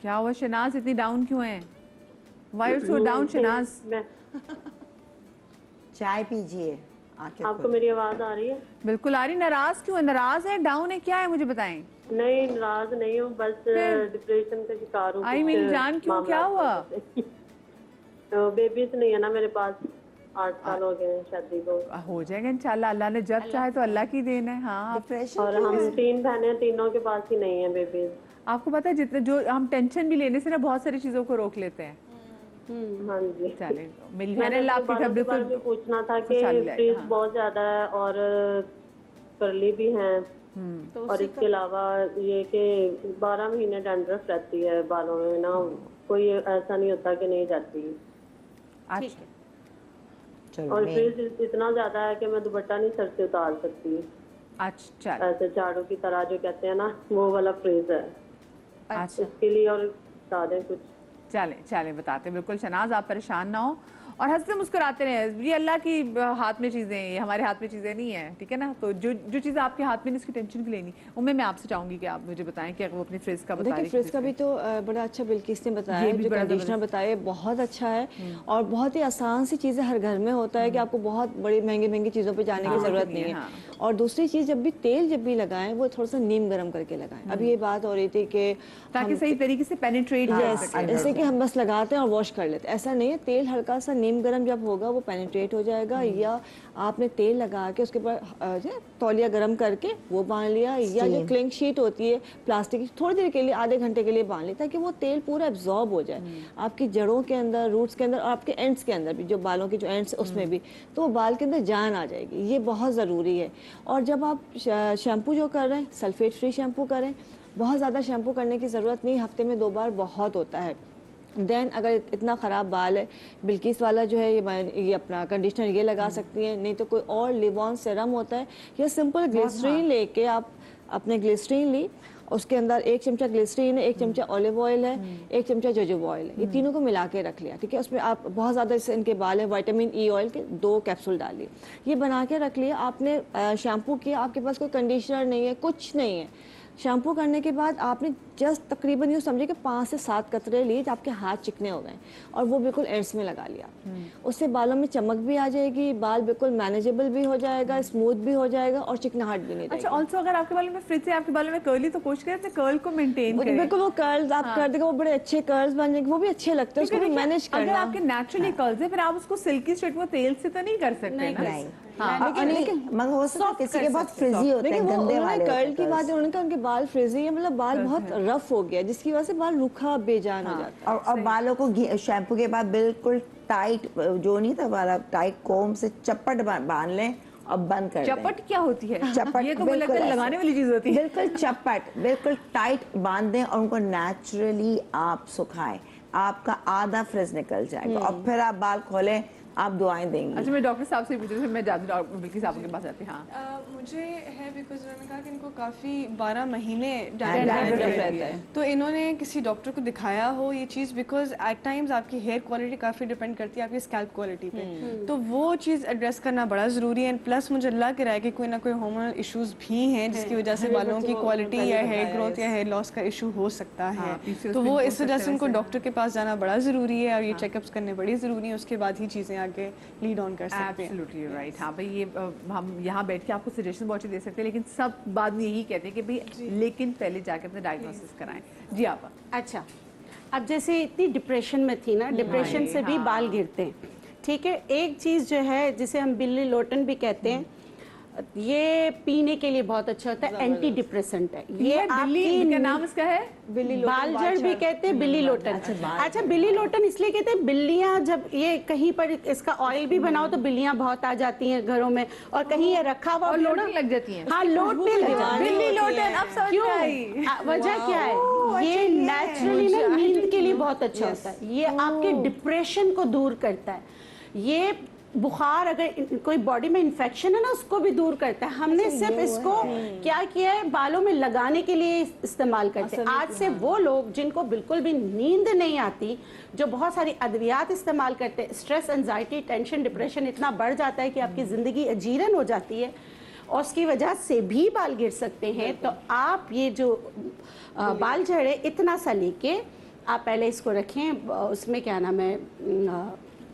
क्या हुआ शनाज, इतनी डाउन क्यों है? Why are you so down Shahnaz? चाय पीजिए। आपको मेरी आवाज आ रही है? बिल्कुल आ रही। नाराज क्यों है? नाराज है, डाउन है, क्या है मुझे बताएं। नहीं नाराज नहीं हूँ, बस डिप्रेशन का शिकार हूँ। आई मीन जान क्यों, क्या हुआ? बेबीज नहीं है ना मेरे पास, 8 साल हो गए शादी को। हो जाएगा इंशाल्लाह, अल्लाह ने जब चाहे तो अल्लाह की देन है। हाँ डिप्रेशन और हम 3 बहनें, तीनों के पास ही नहीं है बेबीज। आपको पता है जितने जो हम टेंशन भी लेने से ना बहुत सारी चीजों को रोक लेते हैं। हाँ जी। चले मेरी मैंने बहन आपकी बालों के बारे में पूछना था कि फ्रीज बहुत ज्यादा है और कर्ली भी हैं, और इसके अलावा ये कि 12 महीने डैंड्रफ रहती है बालों में ना, कोई ऐसा नहीं होता कि नहीं जाती। अच्छा और फ्रीज इतना ज्यादा है कि मैं दुपट्टा नहीं सर से उतार सकती। अच्छा ऐसे झाड़ू की तरह जो कहते हैं ना, वो वाला फ्रीज है। अच्छा इसके लिए और बता दें कुछ। चले बताते, बिल्कुल शनाज आप परेशान ना हो और हंसते मुस्कुराते रहे। ये अल्लाह की हाथ में चीज़ें हैं, ये हमारे हाथ में चीज़ें नहीं है, ठीक है ना। तो जो चीज़ आपके हाथ में नहीं, उसकी टेंशन भी लेनी। उम्मीद मैं आपसे चाहूंगी कि आप मुझे बताएं कि वो अपनी फ्रिज का बता रही। देखिए फ्रिज का भी तो बड़ा अच्छा बिल्किस ने बताया, जो कंडीशनर बताया बहुत अच्छा है और बहुत ही आसान सी चीज़ें हर घर में होता है कि आपको बहुत बड़ी महंगी चीज़ों पर जाने की ज़रूरत नहीं है। और दूसरी चीज़, जब भी लगाएं वो थोड़ा सा नीम गर्म करके लगाएं। अभी ये बात हो रही थी कि ताकि सही तरीके से पेनिट्रेट हो सके। जैसे कि हम बस लगाते हैं और वॉश कर लेते हैं, ऐसा नहीं है। तेल हल्का सा नीम गर्म जब होगा वो पेनिट्रेट हो जाएगा, या आपने तेल लगा के उसके ऊपर तौलिया गर्म करके वो बांध लिया, या जो क्लिंग शीट होती है प्लास्टिक की, थोड़ी देर के लिए, आधे घंटे के लिए बांध लिया, ताकि वो तेल पूरा एब्जॉर्ब हो जाए आपकी जड़ों के अंदर, रूट्स के अंदर और आपके एंड्स के अंदर भी, जो बालों के जो एंड्स उसमें भी, तो वो बाल के अंदर जान आ जाएगी। ये बहुत ज़रूरी है। और जब आप शैम्पू जो कर रहे हैं, सल्फेट फ्री शैम्पू करें। बहुत ज़्यादा शैम्पू करने की ज़रूरत नहीं, हफ्ते में 2 बार बहुत होता है। देन अगर इतना ख़राब बाल है, बिल्किस वाला जो है ये अपना कंडीशनर ये लगा सकती हैं, नहीं तो कोई और लिव ऑन सीरम होता है, या सिंपल ग्लिसरीन लेके आप अपने ग्लिसरीन ली, उसके अंदर 1 चमचा ग्लिसरीन है, 1 चमचा ऑलिव ऑयल है, 1 चमचा जोजोबा ऑयल है, ये तीनों को मिला के रख लिया, ठीक है। उसमें आप बहुत ज़्यादा इससे इनके बाल है, विटामिन ई ऑयल के 2 कैप्सूल डालिए, ये बना के रख लिया। आपने शैम्पू किया, आपके पास कोई कंडीशनर नहीं है, कुछ नहीं है। शैम्पू करने के बाद आपने जस्ट तकरीबन यूँ समझिए कि 5 से 7 कतरे लिए, आपके हाथ चिकने हो गए और वो बिल्कुल एंड्स में लगा लिया। उससे बालों में चमक भी आ जाएगी, बाल बिल्कुल मैनेजेबल भी हो जाएगा, स्मूथ भी हो जाएगा और चिकनाहट भी नहीं। अच्छा, ऑल्सो अगर आपके बालों में फ्रिज से आपके बालों में कर्ली, तो कोशिश करें अपने कर्ल को मेंटेन करें। बिल्कुल वो कर्ल्स आप कर देगा, वो बड़े अच्छे कर्ल्स बन जाएंगे, वो भी अच्छे लगते हैं, उसको भी मैनेज करना। अगर आपके नेचुरली कर्ल्स है, फिर आप उसको सिल्की स्ट्रेट में तेल से तो नहीं कर सकते ना। लेकिन मगर हो सकता है किसी के बहुत फ्रिजी होते हैं, गंदे वाले कर्ल की बात है, उन्होंने कहा उनके बाल फ्रिजी है, मतलब बाल बहुत रफ हो गया, जिसकी वजह से बाल रूखा बेजान हो जाता है। और बालों को शैम्पू के बाद बिल्कुल टाइट, जो नहीं था वाला, टाइट कोम से चपट बांध लें और बंद कर दें। चपट क्या होती है? चपट ये तो मुझे लगता है लगाने वाली चीज होती है। बिल्कुल चपट, बिल्कुल टाइट बांध दें और उनको नेचुरली आप सुखाएं, आपका आधा फ्रिज निकल जाएगा और फिर आप बाल खोलें, आप दुआएं देंगी। अच्छा, मैं डॉक्टर साहब से पूछ रही थी, मैं जाती हूँ बिल्किस साहब के पास जाती हूँ। हाँ मुझे है, बिकॉज उन्होंने कहा कि इनको काफ़ी 12 महीने डैंड्रफ रहता है, तो इन्होंने किसी डॉक्टर को दिखाया हो ये चीज़, बिकॉज एट टाइम्स आपकी हेयर क्वालिटी काफ़ी डिपेंड करती है आपकी स्कैल्प क्वालिटी पे, तो वो चीज़ एड्रेस करना बड़ा ज़रूरी है। प्लस मुझे लग रहा है कि कोई ना कोई हार्मोनल इश्यूज भी हैं जिसकी वजह से बालों की क्वालिटी या हेयर ग्रोथ या हेयर लॉस का इशू हो सकता है, तो वो इस वजह से उनको डॉक्टर के पास जाना बड़ा ज़रूरी है और ये चेकअप्स करने बड़ी ज़रूरी है, उसके बाद ही चीज़ें आगे लीड ऑन कर सकते हैं। Absolutely right. हाँ भाई, ये हम यहाँ बैठ के आपको सजेशन बहुत दे सकते हैं, लेकिन सब बाद में यही कहते हैं कि भाई लेकिन पहले जाकर अपना डायग्नोसिस कराएं। जी आप। अच्छा, अब जैसे इतनी डिप्रेशन में थी ना, डिप्रेशन से भी बाल गिरते हैं, ठीक है। एक चीज़ जो है जिसे हम बिल्ली लोटन भी कहते हैं, ये पीने के लिए बहुत अच्छा होता है, एंटी डिप्रेसेंट है ये। आपकी नाम इसका है बाल जड़ भी कहते हैं बिल्ली लोटन। अच्छा, बिल्ली लोटन इसलिए कहते हैं, बिल्लियां जब ये कहीं पर इसका ऑयल भी बनाओ तो बिल्लियां बहुत आ जाती हैं घरों में, और कहीं ये रखा हुआ और लोटने लग जाती हैं। हाँ, लोटने बिल्ली लोटन। अब समझ में आई वजह क्या है। ये नेचुरली ना नींद के लिए बहुत अच्छा होता है, ये आपके डिप्रेशन को दूर करता है, ये बुखार, अगर कोई बॉडी में इन्फेक्शन है ना उसको भी दूर करता है। हमने सिर्फ इसको क्या किया है, बालों में लगाने के लिए इस्तेमाल करते हैं। आज से वो लोग जिनको बिल्कुल भी नींद नहीं आती, जो बहुत सारी अद्वियात इस्तेमाल करते हैं, स्ट्रेस, एंजाइटी, टेंशन, डिप्रेशन इतना बढ़ जाता है कि आपकी ज़िंदगी अजीरन हो जाती है और उसकी वजह से भी बाल गिर सकते हैं। तो आप ये जो बाल झड़े इतना सा लेके आप पहले इसको रखें, उसमें क्या नाम है,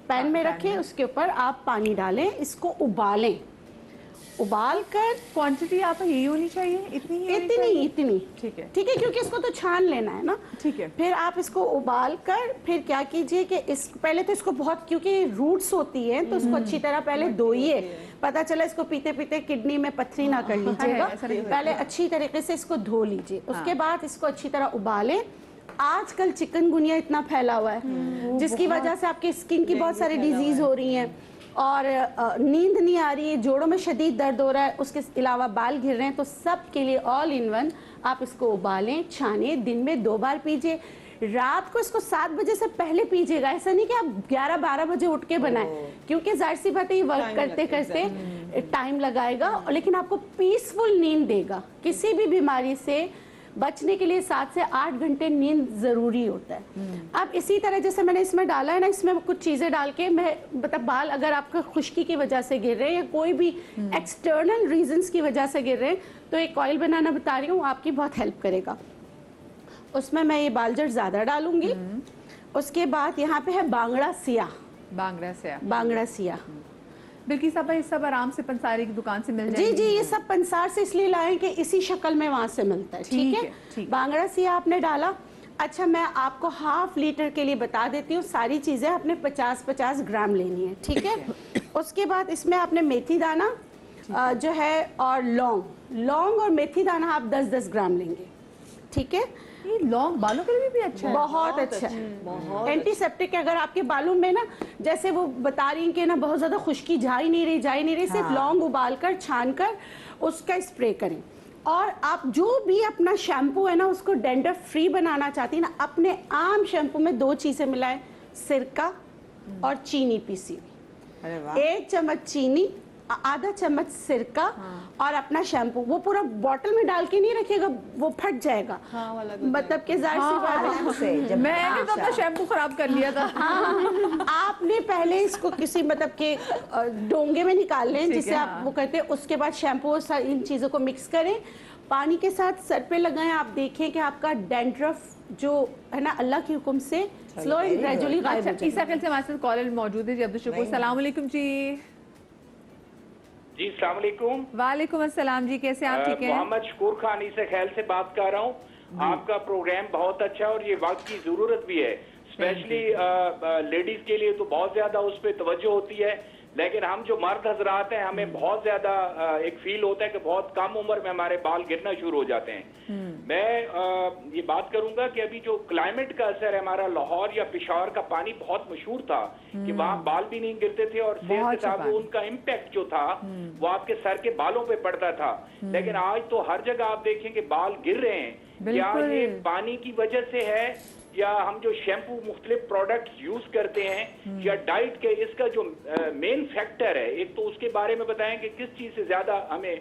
पैन में रखें, उसके ऊपर आप पानी डालें, इसको उबालें, उबाल कर क्वांटिटी आप यही होनी चाहिए, इतनी ही होनी इतनी चाहिए? इतनी ठीक है। ठीक है, क्योंकि इसको तो छान लेना है ना। ठीक है। फिर आप इसको उबाल कर फिर क्या कीजिए कि इस पहले तो इसको बहुत, क्योंकि रूट्स होती है तो इसको अच्छी तरह पहले धोइए, पता चला इसको पीते पीते किडनी में पथरी ना कर लीजिएगा, ऐसा नहीं पहले अच्छी तरीके से इसको धो लीजिए, उसके बाद इसको अच्छी तरह उबालें। आजकल चिकनगुनिया इतना फैला हुआ है जिसकी वजह से आपकी स्किन की बहुत सारी डिजीज हो रही हैं और नींद नहीं आ रही है, जोड़ों में शदीद दर्द हो रहा है, उसके अलावा बाल गिर रहे हैं, तो सब के लिए ऑल इन वन आप इसको उबालें, छानें, दिन में 2 बार पीजिए। रात को इसको 7 बजे से पहले पीजिएगा, ऐसा नहीं कि आप 11-12 बजे उठ के बनाएं, क्योंकि जाहिर सी बात है ये वर्क करते करते टाइम लगाएगा, लेकिन आपको पीसफुल नींद देगा। किसी भी बीमारी से बचने के लिए 7 से 8 घंटे नींद जरूरी होता है। अब इसी तरह जैसे मैंने इसमें डाला है ना, इसमें कुछ चीजें डाल के मैं मतलब बाल अगर आपका खुश्की की वजह से गिर रहे हैं या कोई भी एक्सटर्नल रीजंस की वजह से गिर रहे हैं, तो एक ऑयल बनाना बता रही हूँ, आपकी बहुत हेल्प करेगा। उसमें मैं ये बालजट ज्यादा डालूंगी। उसके बाद यहाँ पे है बांगड़ा सिया, बांगड़ा सिया। बिल्किस साहब, ये सब आराम से पंसारी की दुकान से मिल जी जाएगी? जी, ये सब पंसार से इसलिए लाए कि इसी शक्ल में वहां से मिलता है। ठीक है, ठीक। बांगड़ा सिया आपने डाला। अच्छा, मैं आपको ½ लीटर के लिए बता देती हूँ, सारी चीजें आपने 50-50 ग्राम लेनी है। ठीक है। उसके बाद इसमें आपने मेथी दाना जो है और लौंग और मेथी दाना आप 10-10 ग्राम लेंगे। ठीक है। ये लौंग बालों के लिए भी अच्छा है? बहुत अच्छा है, एंटीसेप्टिक है। अगर आपके बालों में ना, जैसे वो बता रही कि ना बहुत ज्यादा खुश्की जा ही नहीं रही, सिर्फ लौंग उबाल कर छान कर उसका स्प्रे करें। और आप जो भी अपना शैम्पू है ना उसको डैंड्रफ फ्री बनाना चाहती है ना, अपने आम शैम्पू में 2 चीजें मिलाएं, सिरका और चीनी पीसी हुई। 1 चम्मच चीनी, आधा चम्मच सिरका और अपना शैम्पू, वो पूरा बोतल में डाल के नहीं रखिएगा, वो फट जाएगा। मतलब कि जाहिर सी बात है, मैंने तो अपना शैम्पू खराब कर लिया था। आपने पहले इसको किसी मतलब के डोंगे में निकाल लें जिसे आप वो करते हैं, उसके बाद शैम्पू इन चीजों को मिक्स करें, पानी के साथ सर पे लगाएं। आप देखें कि आपका डैंड्रफ जो है ना अल्लाह के हुक्म से स्लो एंड ग्रेजुअली गायब हो जाएगा। इस शक्ल से हमारे साथ कॉलर मौजूद है जी, अब्दुल शुक्र। सलाम अलैकुम जी। जी सलाम अलैकुम। वालेकुम अस्सलाम जी, कैसे आप? ठीक है। मोहम्मद शकूर खानी से ख्याल से बात कर रहा हूँ। आपका प्रोग्राम बहुत अच्छा और ये वक्त की जरूरत भी है, स्पेशली लेडीज के लिए तो बहुत ज्यादा उस पर तवज्जो होती है, लेकिन हम जो मर्द हजरात हैं हमें बहुत ज्यादा एक फील होता है कि बहुत कम उम्र में हमारे बाल गिरना शुरू हो जाते हैं। मैं ये बात करूंगा कि अभी जो क्लाइमेट का असर है, हमारा लाहौर या पेशावर का पानी बहुत मशहूर था कि वहाँ बाल भी नहीं गिरते थे और सेहत के साथ उनका इम्पैक्ट जो था वो आपके सर के बालों पे पड़ता था। लेकिन आज तो हर जगह आप देखेंगे बाल गिर रहे हैं। क्या ये पानी की वजह से है या हम जो शैम्पू मुख्तलिफ प्रोडक्ट्स यूज करते हैं या डाइट के, इसका जो मेन फैक्टर है, एक तो उसके बारे में बताएं कि किस चीज से ज्यादा हमें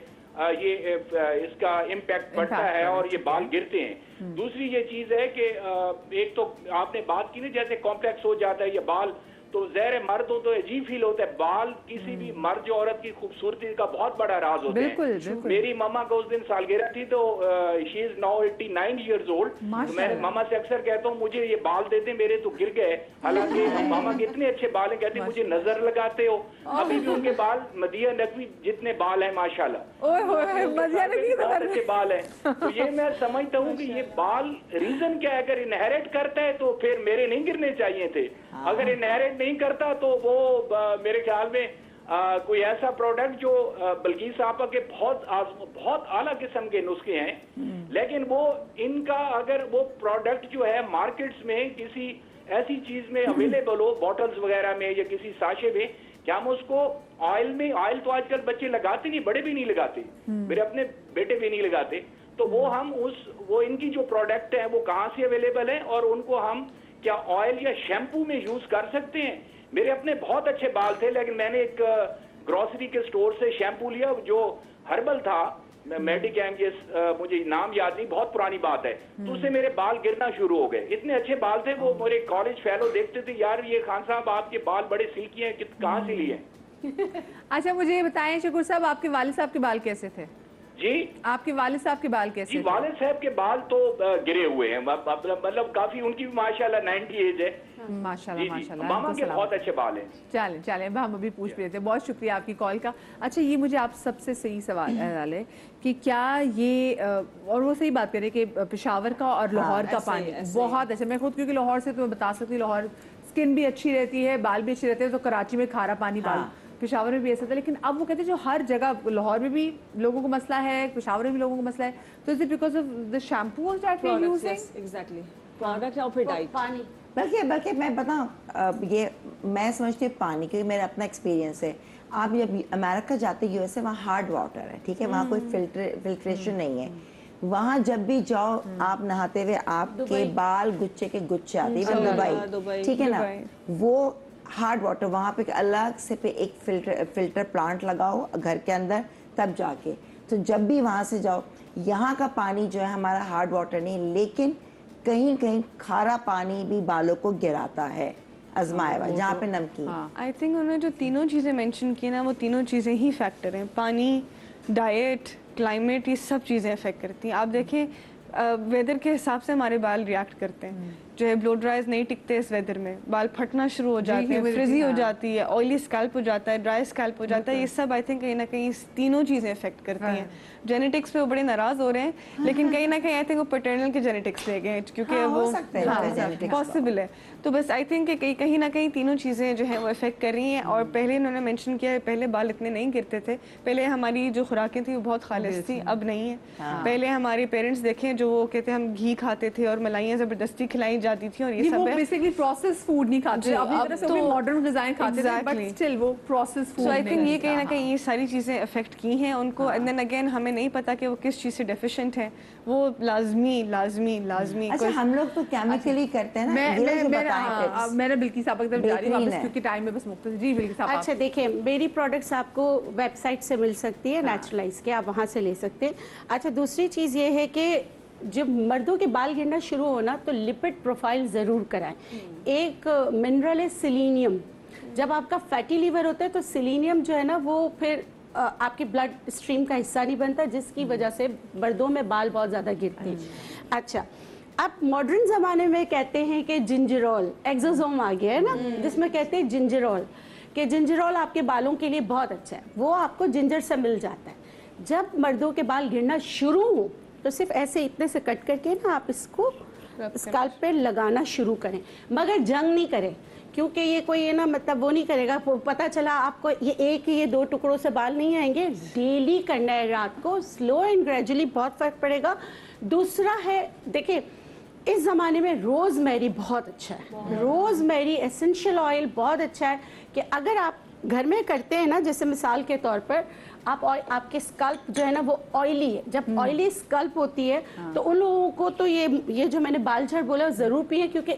ये इसका इम्पैक्ट पड़ता है और ये बाल गिरते हैं। दूसरी ये चीज है कि एक तो आपने बात की ना जैसे कॉम्प्लेक्स हो जाता है ये बाल, तो जहर मर्द हो तो अजीब फील होता है। बाल किसी भी मर्द औरत की खूबसूरती का बहुत बड़ा राज होता है। मेरी मम्मा को उस दिन सालगिरह थी तो she is now 89 years old। मैं मम्मा से अक्सर कहता हूँ मुझे ये बाल दे दे, मेरे तो गिर गए। हालांकि मामा के इतने अच्छे बाल हैं, कहती मुझे नजर लगाते हो। अभी भी उनके बाल मदिया नकवी जितने बाल हैं माशाल्लाह, बहुत अच्छे बाल हैं। तो ये मैं समझता हूँ कि ये बाल रीजन क्या है, अगर इनहेरिट करता है तो फिर मेरे नहीं गिरने चाहिए थे, अगर इनहेरिट नहीं करता तो वो मेरे ख्याल में कोई ऐसा प्रोडक्ट जो बल्किस साहब के बहुत आला किस्म के नुस्खे हैं, लेकिन वो इनका अगर वो प्रोडक्ट जो है मार्केट्स में किसी ऐसी चीज में अवेलेबल हो, बॉटल्स वगैरह में या किसी साशे में, क्या हम उसको ऑयल में, ऑयल तो आजकल बच्चे लगाते नहीं, बड़े भी नहीं लगाते, मेरे अपने बेटे भी नहीं लगाते, तो वो हम वो इनकी जो प्रोडक्ट है वो कहाँ से अवेलेबल है और उनको हम क्या ऑयल या शैम्पू में यूज कर सकते हैं। मेरे अपने बहुत अच्छे बाल थे, लेकिन मैंने एक ग्रोसरी के स्टोर से शैम्पू लिया जो हर्बल था, मेडिकैम, ये मुझे नाम याद नहीं, बहुत पुरानी बात है, तो उससे मेरे बाल गिरना शुरू हो गए। इतने अच्छे बाल थे, वो मेरे कॉलेज फेलो देखते थे, यार ये खान साहब आपके बाल बड़े सिल्की हैं, कहाँ से लिए? अच्छा मुझे ये बताएं शकूर साहब, आपके वालिद साहब के बाल कैसे थे? जी आपके वालिद साहब के बाल कैसे जी, थे? वालिद साहब के बाल तो गिरे हुए हैं, मतलब काफी, उनकी भी माशाल्लाह 90 एज है। माशाल्लाह जी जी, माशाल्लाह, मामा उनको के सलाम। बहुत अच्छे बाल हैं। चलें चलें, हम अभी पूछ भी लेते हैं। बहुत शुक्रिया आपकी कॉल का। अच्छा, ये मुझे आप सबसे सही सवाल है कि क्या ये और वो सही बात करें कि पेशावर का और लाहौर का पानी बहुत अच्छा, मैं खुद क्योंकि लाहौर से तो मैं बता सकती हूँ, लाहौर स्किन भी अच्छी रहती है, बाल भी अच्छे रहते हैं, तो कराची में खारा पानी बाल, पेशावर में भी ऐसा था। लेकिन अब वो कहते हैं जो हर जगह, लाहौर में भी लोगों को मसला है, पेशावर में भी लोगों को मसला है, तो is it because of the shampoos that we are using? Exactly, product और फिर डाइट। पानी बल्कि मैं बताऊं, ये मैं समझती हूँ पानी, क्योंकि मेरा अपना एक्सपीरियंस है। आप जब अमेरिका जाते यूएसए, वहाँ हार्ड वाटर है, ठीक है, वहाँ कोई फिल्ट्रेशन नहीं है। वहाँ जब भी जाओ आप नहाते हुए आपके बाल गुच्छे के गुच्छे आते हैं, दुबई, ठीक है ना, वो हार्ड वाटर, वहाँ पे अलग से पे एक फिल्टर प्लांट लगाओ घर के अंदर, तब जाके, तो जब भी वहाँ से जाओ, यहाँ का पानी जो है हमारा हार्ड वाटर नहीं, लेकिन कहीं कहीं खारा पानी भी बालों को गिराता है, आजमाया हुआ, जहाँ पे नमकीन। आई थिंक उन्होंने जो तीनों चीज़ें मेंशन की ना, वो तीनों चीज़ें ही फैक्टर हैं। पानी, डाइट, क्लाइमेट, ये सब चीज़ें अफेक्ट करती हैं। आप देखें वेदर के हिसाब से हमारे बाल रिएक्ट करते हैं। जो है ब्लो ड्राइज नहीं टिकते इस वेदर में, बाल फटना शुरू हो जाते हैं, फ्रिजी हो जाती है, ऑयली स्कैल्प हो जाता है, ड्राई स्कैल्प हो जाता है। ये सब आई थिंक कहीं ना कहीं तीनों चीज़ें अफेक्ट करती हैं। जेनेटिक्स पे वो बड़े नाराज हो रहे हैं, लेकिन कहीं ना कहीं आई थिंक वो पैटर्नल के जेनेटिक्स ले गए, क्योंकि वो पॉसिबल है। तो बस आई थिंक कहीं ना कहीं तीनों चीज़ें जो है वो इफेक्ट कर रही हैं। और पहले इन्होंने मेंशन किया, पहले बाल इतने नहीं गिरते थे, पहले हमारी जो खुराकें थी वो बहुत खालिश थी, अब नहीं है। पहले हमारे पेरेंट्स देखें, जो वो कहते हैं हम घी खाते थे और मलाइयाँ ज़बरदस्ती खिलाई जाती थी, और ये सब है बेसिकली प्रोसेस फूड नहीं खाते, अभी तरह से वो मॉडर्न ग़िज़ाएं खाते थे, बट स्टिल वो process food. So I think ये कहीं ना कहीं ये सारी चीज़ें अफेक्ट की हैं उनको। एंड देन अगेन हमें नहीं पता कि वो किस चीज़ से डेफिशिएंट है, वो लाजमी। अच्छा, हम लोग तो केमिकली करते हैं ना। मैंने बिल्किस साहब की तरफ जा रही हूं वापस, क्योंकि टाइम में बस मुख्तसर। जी बिल्किस साहब। अच्छा देखिए, मेरी प्रोडक्ट्स आपको वेबसाइट से मिल सकती है, नेचुरलाइज के, आप वहाँ से ले सकते हैं। अच्छा, दूसरी चीज़ ये है कि जब मर्दों के बाल गिरना शुरू होना तो लिपिड प्रोफाइल ज़रूर कराएं। एक मिनरल है सिलीनियम। जब आपका फैटी लीवर होता है तो सिलीनियम जो है ना, वो फिर आपकी ब्लड स्ट्रीम का हिस्सा नहीं बनता, जिसकी वजह से मर्दों में बाल बहुत ज़्यादा गिरते हैं। अच्छा, अब मॉडर्न ज़माने में कहते हैं कि जिंजरॉल, एक्सोसोम आ गया है ना, जिसमें कहते हैं जिंजरॉल, कि जिंजरॉल आपके बालों के लिए बहुत अच्छा है, वो आपको जिंजर से मिल जाता है। जब मर्दों के बाल गिरना शुरू हो तो सिर्फ ऐसे इतने से कट करके ना आप इसको स्कैल्प पे लगाना शुरू करें, मगर जंग नहीं करें, क्योंकि ये कोई है ना, मतलब वो नहीं करेगा, पता चला आपको ये 2 टुकड़ों से बाल नहीं आएंगे। डेली करना है, रात को, स्लो एंड ग्रेजुअली, बहुत फर्क पड़ेगा। दूसरा है, देखिए इस ज़माने में रोज़मेरी बहुत अच्छा है, रोज़मेरी एसेंशियल ऑयल बहुत अच्छा है, कि अगर आप घर में करते हैं ना, जैसे मिसाल के तौर पर आपके स्कल्प जो है ना वो ऑयली है, जब ऑयली स्कल्प होती है तो उन लोगों को तो ये जो मैंने बाल झड़ बोला ज़रूर पिए, क्योंकि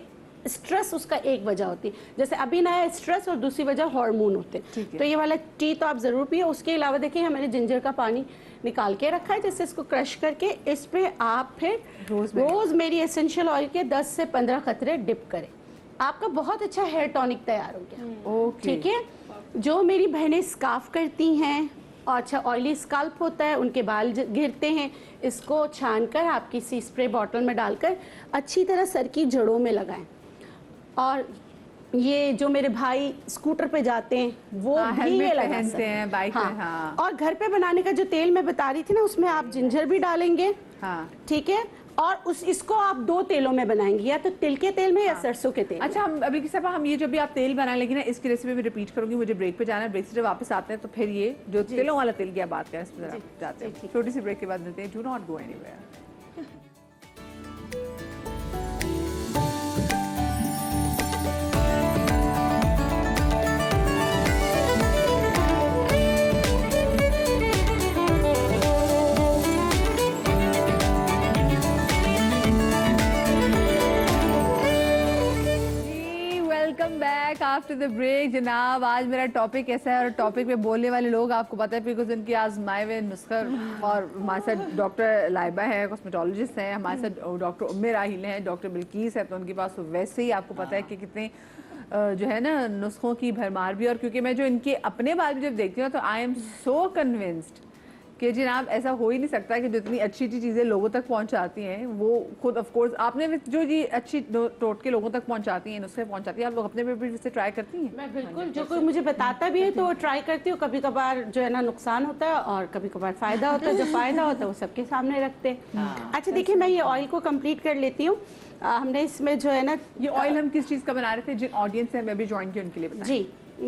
स्ट्रेस उसका एक वजह होती है। जैसे अभी नया स्ट्रेस और दूसरी वजह हार्मोन होते हैं, तो ये वाला टी तो आप ज़रूर पिए। उसके अलावा देखिए, मैंने जिंजर का पानी निकाल के रखा है, जैसे इसको क्रश करके इस पे आप फिर रोज़मेरी एसेंशियल ऑयल के 10 से 15 कतरे डिप करें, आपका बहुत अच्छा हेयर टॉनिक तैयार हो गया। ठीक है। जो मेरी बहनें स्कार्फ करती हैं और अच्छा ऑयली स्कल्प होता है, उनके बाल गिरते हैं, इसको छानकर आप किसी स्प्रे बॉटल में डालकर अच्छी तरह सर की जड़ों में लगाएं। और ये जो मेरे भाई स्कूटर पे जाते हैं वो भी ये लगाते हैं, बाइक में। हाँ। और घर पे बनाने का जो तेल मैं बता रही थी ना, उसमें आप जिंजर भी डालेंगे। हाँ। ठीक है। और इसको आप 2 तेलों में बनाएंगे, या तो तिल के तेल में या सरसों के तेल। अच्छा, अभी किसी हम ये जब भी आप तेल बनाने लगी ना, इसकी रेसिपी भी रिपीट करूंगी, मुझे ब्रेक पे जाना है, ब्रेक से जब वापस आते हैं तो फिर ये जो तेलों वाला तेल की आप बात करें, इस पर जाते हैं। छोटी सी ब्रेक के बाद मिलते हैं। Do not go anywhere. Back after the break. जनाब, आज मेरा टॉपिक ऐसा है, और टॉपिक पे बोलने वाले लोग आपको पता है बिकॉज उनकी आजमाए हुए नुस्खा। और हमारे साथ डॉक्टर लाइबा है, कॉस्मेटोलॉजिस्ट हैं, हमारे साथ डॉक्टर उम्मे राहिल हैं, डॉक्टर बिल्किस है, तो उनके पास वैसे ही आपको पता है कि कितने जो है ना नुस्खों की भरमार भी। और क्योंकि मैं जो इनके अपने बाल भी जब देखती हूँ तो आई एम सो कन्विंस्ड کہ جناب ایسا ہو ہی نہیں سکتا کہ جو اتنی اچھی اچھی چیزیں لوگوں تک پہنچاتی ہیں وہ خود آف کورس آپ نے جو یہ اچھی ٹوٹکے لوگوں تک پہنچاتی ہیں نسخے پہنچاتی ہیں آپ لوگ اپنے پہ بھی اسے ٹرائی کرتی ہیں؟ میں بالکل جو کوئی مجھے بتاتا بھی ہے تو وہ ٹرائی کرتی ہوں. کبھی کبھار جو ہے نا نقصان ہوتا ہے اور کبھی کبھار فائدہ ہوتا ہے. جو فائدہ ہوتا ہے وہ سب کے سامنے رکھتے ہیں. اچھا دیکھیے میں یہ آئل کو کمپلیٹ کر لیتی ہوں. ہم نے اس میں جو ہے نا یہ آئل ہم کس چیز کا بنا رہے تھے؟ جن آڈینس ہے میں بھی جوائن کی ان کے لیے بتائیں. جی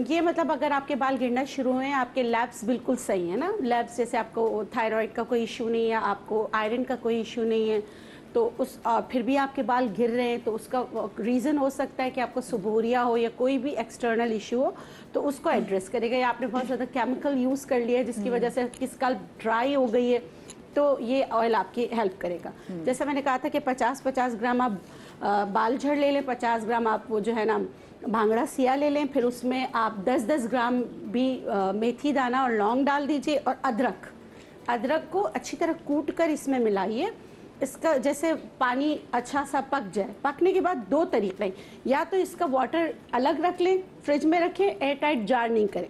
یہ مطلب اگر آپ کے بال گرنا شروع ہوئے ہیں, آپ کے لیبس بالکل صحیح ہیں نا, لیبس جیسے آپ کو تھائرائڈ کا کوئی ایشو نہیں ہے, آپ کو آئرن کا کوئی ایشو نہیں ہے, تو اس پھر بھی آپ کے بال گر رہے ہیں تو اس کا ریزن ہو سکتا ہے کہ آپ کو سبوریا ہو یا کوئی بھی ایکسٹرنل ایشو ہو, تو اس کو ایڈریس کرے گا. یا آپ نے بہت زیادہ کیمیکل یوز کر لیا ہے جس کی وجہ سے آپ کی اسکلپ ڈرائی ہو گئی ہے, تو یہ آئل آپ کی ہیلپ کرے گا. جیسا میں نے کہا تھا کہ 50 گرام آپ بال جھڑ لے لیں, 50 گرام آپ وہ جو ہے نا بھانگڑا سیاہ لے لیں, پھر اس میں آپ 10 گرام بھی میتھی دانہ اور لونگ ڈال دیجئے, اور ادرک کو اچھی طرح کوٹ کر اس میں ملائیے. اس کا جیسے پانی اچھا سا پک جائے, پکنے کے بعد 2 طریقے, یا تو اس کا واٹر الگ رکھ لیں, فریج میں رکھیں, ایئر ٹائٹ جار نہیں کریں,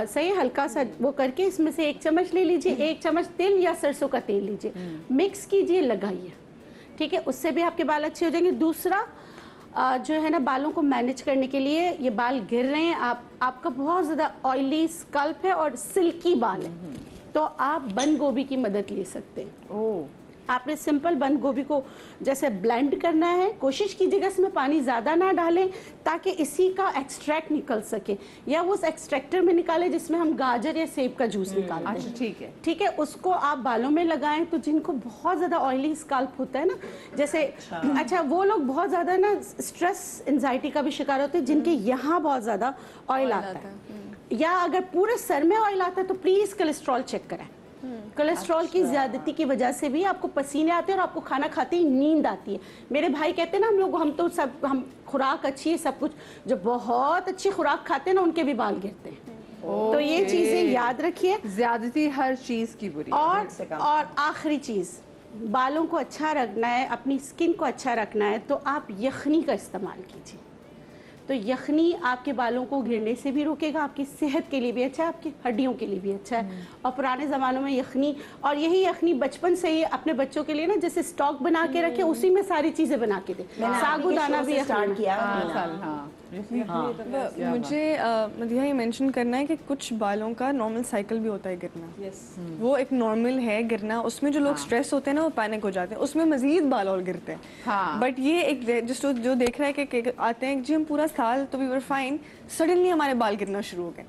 صحیح ہلکا سا وہ کر کے اس میں سے 1 چمچ لے لیجئے, 1 چمچ تل یا سرسوں کا تیل لیجئے, مکس کیجئے, لگائیے, ٹھیک ہے, اس سے بھی آپ کے بال اچھے ہو جائیں گے. دوسرا جو ہے نا بالوں کو مینیج کرنے کے لیے, یہ بال گر رہے ہیں, آپ کا بہت زیادہ آئلی اسکلپ ہے اور سلکی بال ہے, تو آپ بند گوبھی کی مدد لے سکتے ہیں. آپ نے سمپل بند گوبھی کو جیسے بلینڈ کرنا ہے, کوشش کیجیے گا اس میں پانی زیادہ نہ ڈالیں تاکہ اسی کا ایکسٹریکٹ نکل سکے, یا وہ اس ایکسٹریکٹر میں نکالیں جس میں ہم گاجر یا سیب کا جوس نکالتے ہیں. ٹھیک ہے, اس کو آپ بالوں میں لگائیں. تو جن کو بہت زیادہ آئلی اسکالپ ہوتا ہے نا, جیسے اچھا وہ لوگ بہت زیادہ نا اسٹریس انزائٹی کا بھی شکار ہوتے ہیں جن کے یہاں بہت زیادہ آئل آتا ہے, یا اگر پورے سر میں آئل آتا ہے تو پلیز کولیسٹرول چیک کریں. کولیسٹرول کی زیادتی کی وجہ سے بھی آپ کو پسینے آتے ہیں اور آپ کو کھانا کھاتے ہی نیند آتی ہے. میرے بھائی کہتے ہیں نا ہم تو سب خوراک اچھی ہے سب کچھ, جو بہت اچھی خوراک کھاتے ہیں نا ان کے بھی بال گرتے ہیں. تو یہ چیزیں یاد رکھیے, زیادتی ہر چیز کی بری. اور آخری چیز, بالوں کو اچھا رکھنا ہے, اپنی اسکن کو اچھا رکھنا ہے, تو آپ یخنی کا استعمال کیجیے. تو یخنی آپ کے بالوں کو گرنے سے بھی روکے گا, آپ کی صحت کے لیے بھی اچھا ہے, آپ کی ہڈیوں کے لیے بھی اچھا ہے. اور پرانے زمانوں میں یخنی, اور یہی یخنی بچپن سے ہی اپنے بچوں کے لیے نا جیسے اسٹاک بنا کے رکھے, اسی میں ساری چیزیں بنا کے دیں. ساگو دانہ بھی اسٹارٹ کیا. مجھے مدیحہ یہ مینشن کرنا ہے کہ کچھ بالوں کا نارمل سائیکل بھی ہوتا ہے گرنا, وہ ایک نارمل ہے گرنا. اس میں جو لوگ سٹریس ہوتے ہیں نا وہ پینک ہو جاتے ہیں, اس میں مزید بال اور گرتے ہیں. بٹ یہ ایک جو دیکھ رہا ہے کہ آتے ہیں جی ہم پورا سال تو وی ور فائن, سڈنلی ہمارے بال گرنا شروع ہو گئے.